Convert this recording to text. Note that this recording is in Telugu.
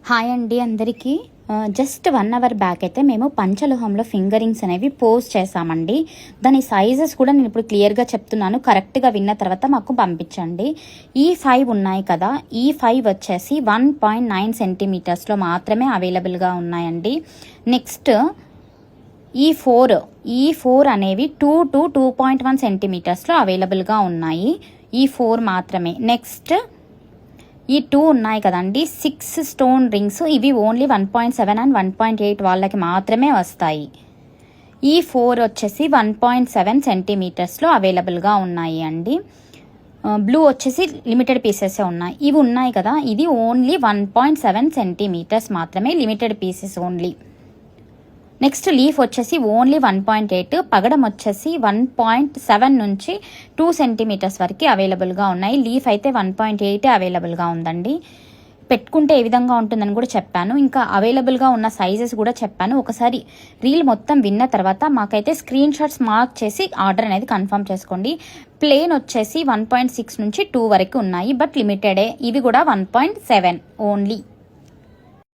హాయ్ అండి అందరికీ. జస్ట్ 1 అవర్ బ్యాక్ అయితే మేము పంచలోహంలో ఫింగరింగ్స్ అనేవి పోస్ట్ చేసామండి. దాని సైజెస్ కూడా నేను ఇప్పుడు క్లియర్గా చెప్తున్నాను, కరెక్ట్గా విన్న తర్వాత మాకు పంపించండి. ఈ 5 ఉన్నాయి కదా, ఈ 5 వచ్చేసి 1.9 సెంటీమీటర్స్లో మాత్రమే అవైలబుల్గా ఉన్నాయండి. నెక్స్ట్ ఈ 4 అనేవి 2 to 2.1 సెంటీమీటర్స్లో అవైలబుల్గా ఉన్నాయి. ఈ 4 మాత్రమే. నెక్స్ట్ ఈ 2 ఉన్నాయి కదండి, 6 స్టోన్ రింగ్స్, ఇవి ఓన్లీ 1.7 అండ్ 1.8 వాళ్ళకి మాత్రమే వస్తాయి. ఈ 4 వచ్చేసి 1.7 సెంటీమీటర్స్లో అవైలబుల్గా ఉన్నాయి అండి. బ్లూ వచ్చేసి లిమిటెడ్ పీసెస్ ఉన్నాయి. ఇవి ఉన్నాయి కదా, ఇది ఓన్లీ 1.7 సెంటీమీటర్స్ మాత్రమే, limited pieces only. Next leaf వచ్చేసి ఓన్లీ 1.8, పగడం వచ్చేసి 1.7 నుంచి 2 సెంటీమీటర్స్ వరకు అవైలబుల్గా ఉన్నాయి. లీఫ్ అయితే 1.8 అవైలబుల్గా ఉందండి. పెట్టుకుంటే ఏ విధంగా ఉంటుందని కూడా చెప్పాను, ఇంకా అవైలబుల్గా ఉన్న సైజెస్ కూడా చెప్పాను. ఒకసారి రీల్ మొత్తం విన్న తర్వాత మాకైతే స్క్రీన్ షాట్స్ మార్క్ చేసి ఆర్డర్ అనేది కన్ఫర్మ్ చేసుకోండి. ప్లేన్ వచ్చేసి 1.6 నుంచి 2 వరకు ఉన్నాయి, బట్ లిమిటెడే. ఇవి కూడా 1.7 ఓన్లీ.